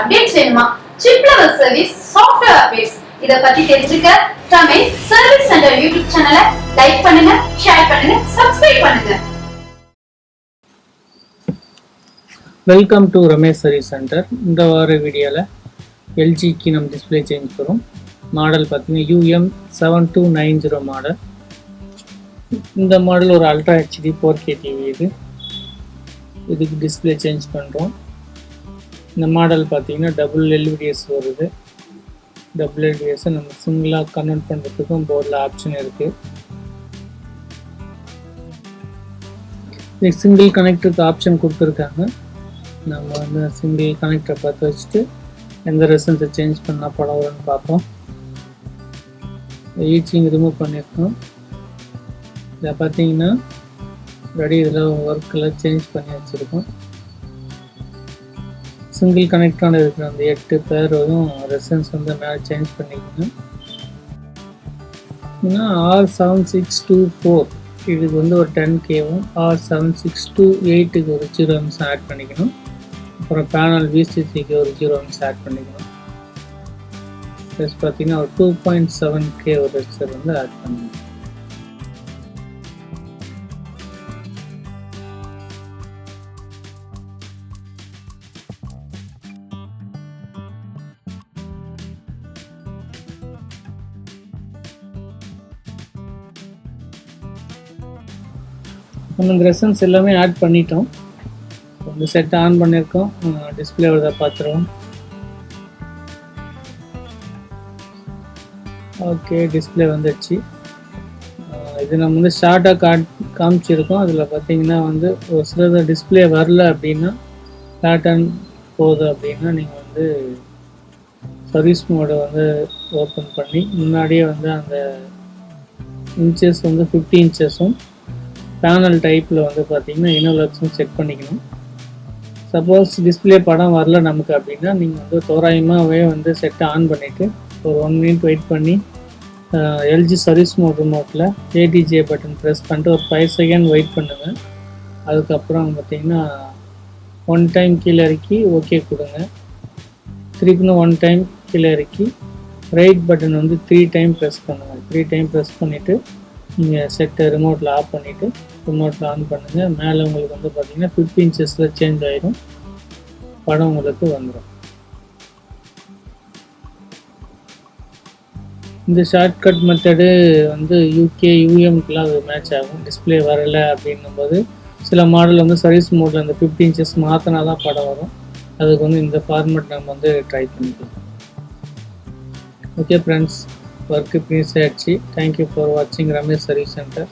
Updates வேணுமா? Chip level service, software updates இத பத்தி தெரிஞ்சுக்க ரமேஷ் சர்வீஸ் சென்டர் யூடியூப் சேனலை லைக் பண்ணுங்க, ஷேர் பண்ணுங்க, சப்ஸ்கிரைப் பண்ணுங்க. Welcome to Ramesh service centre. இந்த வார வீடியோவில் எல்ஜிக்கு நம்ம டிஸ்பிளே சேஞ்ச் பண்ணுறோம். மாடல் பார்த்தீங்கன்னா UM7290 மாடல். இந்த மாடல் ஒரு அல்ட்ரா ஹெச்டி 4K டிவி. இதுக்கு டிஸ்பிளே சேஞ்ச் பண்ணுறோம். இந்த மாடல் பார்த்தீங்கன்னா டபுள் LVDS வருது. டபுள் LVDS நம்ம சிங்கிளாக கன்வெர்ட் பண்ணுறதுக்கும் போர்டில் ஆப்ஷன் இருக்குது. இது சிங்கிள் கனெக்டருக்கு ஆப்ஷன் கொடுத்துருக்காங்க. நம்ம வந்து சிங்கிள் கனெக்டரை பார்த்து வச்சுட்டு எந்த ரெசன்ஸை சேஞ்ச் பண்ணால் படம் வரும்னு பார்ப்போம். ஈச்சிங் ரிமூவ் பண்ணியிருக்கோம். இதை பார்த்தீங்கன்னா ரெடி இதில் ஒர்க்கெல்லாம் சேஞ்ச் பண்ணி வச்சுருக்கோம். சிங்கிள் கனெக்டான இருக்கிற அந்த 8 பேர் ரெசன்ஸ் வந்து மேலே சேஞ்ச் பண்ணிக்கணும். R7624 இதுக்கு வந்து ஒரு 10Kவும் R7628க்கு ஒரு 0 amps ஆட் பண்ணிக்கணும். அப்புறம் பேனல் VCCக்கு ஒரு 0 amps ஆட் பண்ணிக்கணும். ப்ளஸ் பார்த்தீங்கன்னா ஒரு 2.7K ஒரு ரெசிஸ்டர் வந்து ஆட் பண்ணணும். நம்ம இந்த ரெசன்ஸ் எல்லாமே ஆட் பண்ணிட்டோம். இந்த செட் ஆன் பண்ணியிருக்கோம். டிஸ்பிளே வருதா பார்த்துருவோம். ஓகே, டிஸ்பிளே வந்துடுச்சு. இது நம்ம வந்து ஷார்ட்டாக காமிச்சிருக்கோம். அதில் பார்த்தீங்கன்னா வந்து ஒரு சில டிஸ்பிளே வரல அப்படின்னா, பேட்டர்ன் போகுது அப்படின்னா நீங்கள் வந்து சர்வீஸ் மோடை வந்து ஓப்பன் பண்ணி முன்னாடியே வந்து அந்த இன்ச்சஸ் வந்து 50 இன்ச்சஸும் பேனல் டைப்பில் வந்து பார்த்தீங்கன்னா இனோலக்ஸும் செட் பண்ணிக்கணும். சப்போஸ் டிஸ்பிளே படம் வரல நமக்கு அப்படின்னா நீங்கள் வந்து தோராயமாகவே வந்து செட்டை ஆன் பண்ணிவிட்டு ஒரு 1 minute வெயிட் பண்ணி எல்ஜி சர்வீஸ் மோட் ரிமோட்டில் ATJ பட்டன் ப்ரெஸ் பண்ணிட்டு ஒரு 5 செகண்ட் வெயிட் பண்ணுங்கள். அதுக்கப்புறம் பார்த்தீங்கன்னா 1 டைம் கீழே இறக்கி ஓகே கொடுங்க. திருப்பின்னு 1 டைம் கீழே இறக்கி ரைட் பட்டன் வந்து 3 டைம் ப்ரெஸ் பண்ணுங்கள். 3 டைம் ப்ரெஸ் பண்ணிவிட்டு நீங்கள் செட்டை ரிமோட்டில் ஆஃப் பண்ணிவிட்டு ரிமோட்டில் ஆன் பண்ணுங்கள். மேலே உங்களுக்கு வந்து பார்த்தீங்கன்னா 50 இன்ச்சஸில் சேஞ்ச் ஆகிடும். படம் உங்களுக்கு வந்துடும். இந்த ஷார்ட்கட் மெத்தடு வந்து UK UMக்குலாம் அது மேட்ச் ஆகும். டிஸ்பிளே வரலை அப்படின்னும்போது சில மாடல் வந்து சர்வீஸ் மோடில் அந்த 50 இன்ச்சஸ் மாற்றினா தான் படம் வரும். அதுக்கு வந்து இந்த ஃபார்மேட் நம்ம வந்து ட்ரை பண்ணிக்கலாம். ஓகே ஃப்ரெண்ட்ஸ், ஒர்க்கு ஃபினிஷ் ஆகிடுச்சு. தேங்க்யூ ஃபார் வாட்சிங் ரமேஷ் சர்வீஸ் சென்டர்.